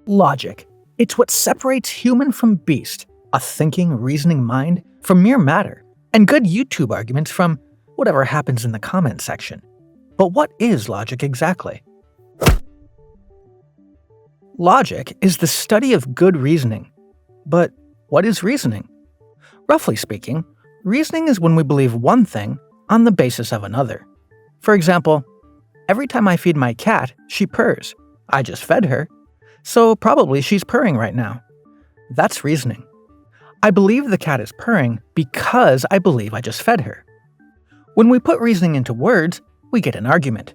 Logic. It's what separates human from beast, a thinking, reasoning mind from mere matter, and good YouTube arguments from whatever happens in the comment section. But what is logic exactly? Logic is the study of good reasoning. But what is reasoning? Roughly speaking, reasoning is when we believe one thing on the basis of another. For example, every time I feed my cat, she purrs. I just fed her, so probably she's purring right now. That's reasoning. I believe the cat is purring because I believe I just fed her. When we put reasoning into words, we get an argument.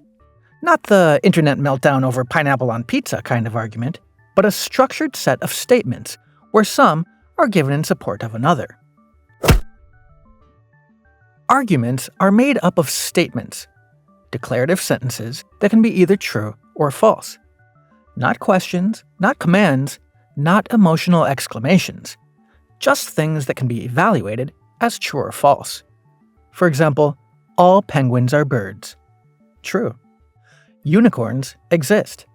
Not the internet meltdown over pineapple on pizza kind of argument, but a structured set of statements where some are given in support of another. Arguments are made up of statements, declarative sentences that can be either true or false. Not questions, not commands, not emotional exclamations. Just things that can be evaluated as true or false. For example, all penguins are birds. True. Unicorns exist.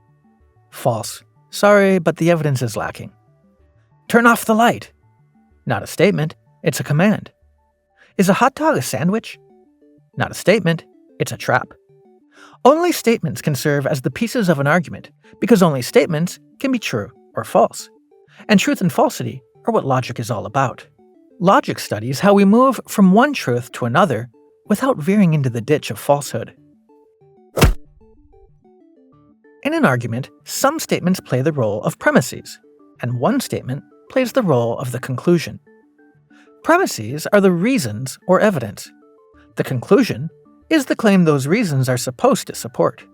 False. Sorry, but the evidence is lacking. Turn off the light. Not a statement, it's a command. Is a hot dog a sandwich? Not a statement, it's a trap. Only statements can serve as the pieces of an argument, because only statements can be true or false. And truth and falsity are what logic is all about. Logic studies how we move from one truth to another without veering into the ditch of falsehood. In an argument, some statements play the role of premises, and one statement plays the role of the conclusion. Premises are the reasons or evidence. The conclusion is the claim those reasons are supposed to support.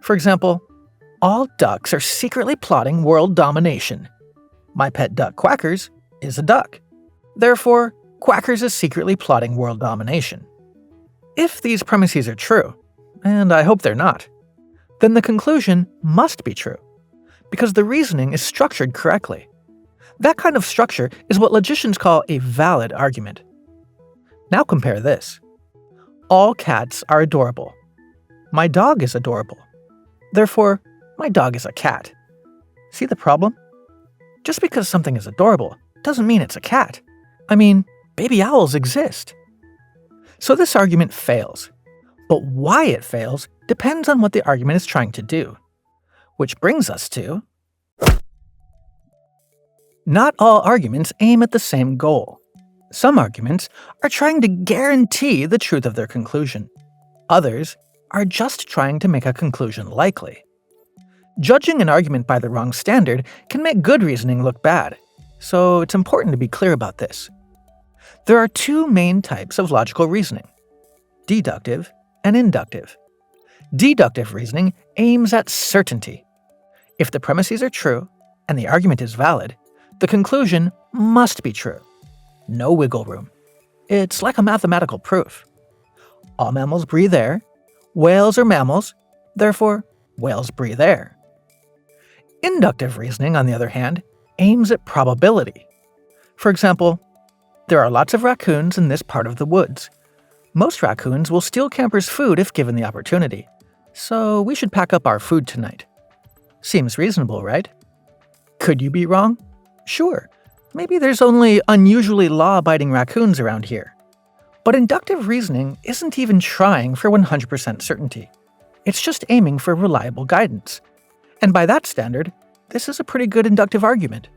For example, all ducks are secretly plotting world domination. My pet duck Quackers is a duck. Therefore, Quackers is secretly plotting world domination. If these premises are true, and I hope they're not, then the conclusion must be true, because the reasoning is structured correctly. That kind of structure is what logicians call a valid argument. Now compare this. All cats are adorable. My dog is adorable. Therefore, my dog is a cat. See the problem? Just because something is adorable doesn't mean it's a cat. I mean, baby owls exist. So this argument fails. But why it fails depends on what the argument is trying to do. Which brings us to... Not all arguments aim at the same goal. Some arguments are trying to guarantee the truth of their conclusion. Others are just trying to make a conclusion likely. Judging an argument by the wrong standard can make good reasoning look bad, so it's important to be clear about this. There are two main types of logical reasoning: deductive and inductive. Deductive reasoning aims at certainty. If the premises are true and the argument is valid, the conclusion must be true. No wiggle room. It's like a mathematical proof. All mammals breathe air. Whales are mammals. Therefore, whales breathe air. Inductive reasoning, on the other hand, aims at probability. For example, there are lots of raccoons in this part of the woods. Most raccoons will steal campers' food if given the opportunity, so we should pack up our food tonight. Seems reasonable, right? Could you be wrong? Sure, maybe there's only unusually law-abiding raccoons around here. But inductive reasoning isn't even trying for 100% certainty. It's just aiming for reliable guidance. And by that standard, this is a pretty good inductive argument.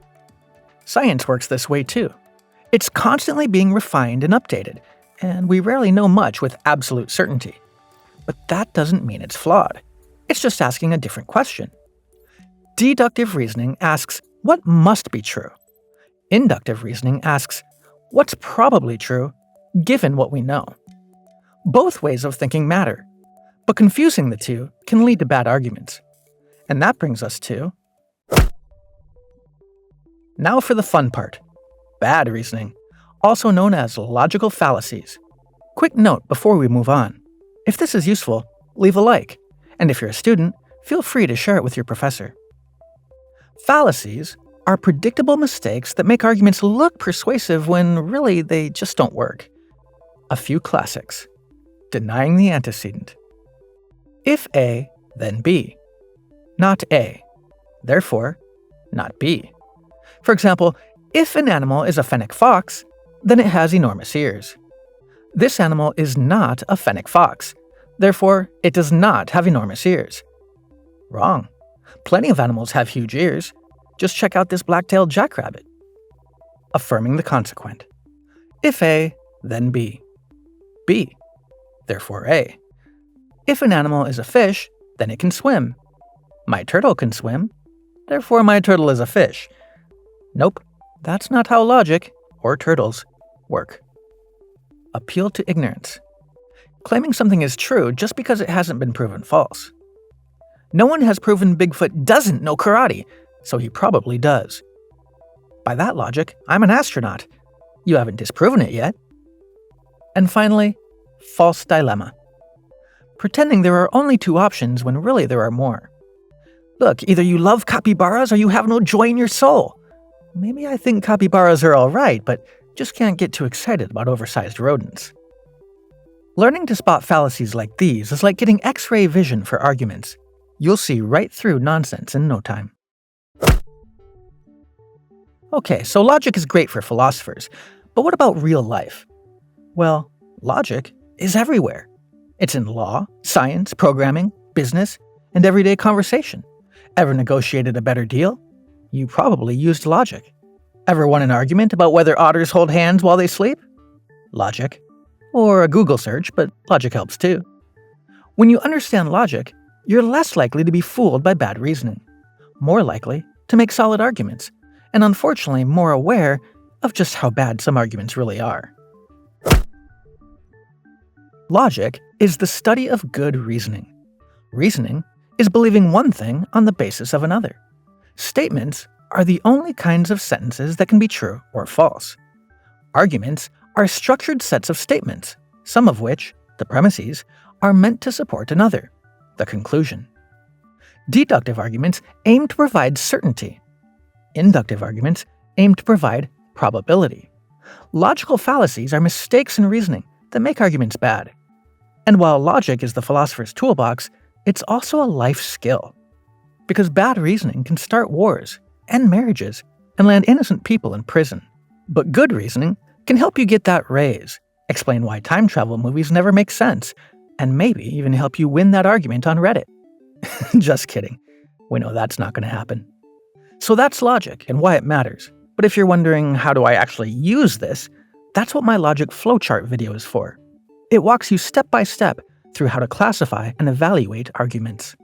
Science works this way too. It's constantly being refined and updated, and we rarely know much with absolute certainty. But that doesn't mean it's flawed. It's just asking a different question. Deductive reasoning asks what must be true. Inductive reasoning asks what's probably true given what we know. Both ways of thinking matter, but confusing the two can lead to bad arguments. And that brings us to... Now for the fun part. Bad reasoning, also known as logical fallacies. Quick note before we move on. If this is useful, leave a like. And if you're a student, feel free to share it with your professor. Fallacies are predictable mistakes that make arguments look persuasive when really they just don't work. A few classics. Denying the antecedent. If A, then B. Not A. Therefore, not B. For example, if an animal is a fennec fox, then it has enormous ears. This animal is not a fennec fox. Therefore, it does not have enormous ears. Wrong. Plenty of animals have huge ears. Just check out this black-tailed jackrabbit. Affirming the consequent. If A, then B. B. Therefore A. If an animal is a fish, then it can swim. My turtle can swim. Therefore my turtle is a fish. Nope, that's not how logic, or turtles, work. Appeal to ignorance. Claiming something is true just because it hasn't been proven false. No one has proven Bigfoot doesn't know karate, so he probably does. By that logic, I'm an astronaut. You haven't disproven it yet. And finally, false dilemma. Pretending there are only two options when really there are more. Look, either you love capybaras or you have no joy in your soul. Maybe I think capybaras are alright, but just can't get too excited about oversized rodents. Learning to spot fallacies like these is like getting X-ray vision for arguments. You'll see right through nonsense in no time. Okay, so logic is great for philosophers, but what about real life? Well, logic is everywhere. It's in law, science, programming, business, and everyday conversation. Ever negotiated a better deal? You probably used logic. Ever won an argument about whether otters hold hands while they sleep? Logic. Or a Google search, but logic helps too. When you understand logic, you're less likely to be fooled by bad reasoning, more likely to make solid arguments, and unfortunately more aware of just how bad some arguments really are. Logic is the study of good reasoning. Reasoning is believing one thing on the basis of another. Statements are the only kinds of sentences that can be true or false. Arguments are structured sets of statements, some of which, the premises, are meant to support another, the conclusion. Deductive arguments aim to provide certainty. Inductive arguments aim to provide probability. Logical fallacies are mistakes in reasoning that make arguments bad. And while logic is the philosopher's toolbox, it's also a life skill. Because bad reasoning can start wars, end marriages, and land innocent people in prison. But good reasoning can help you get that raise, explain why time travel movies never make sense, and maybe even help you win that argument on Reddit. Just kidding. We know that's not going to happen. So that's logic and why it matters. But if you're wondering how do I actually use this, that's what my logic flowchart video is for. It walks you step by step through how to classify and evaluate arguments.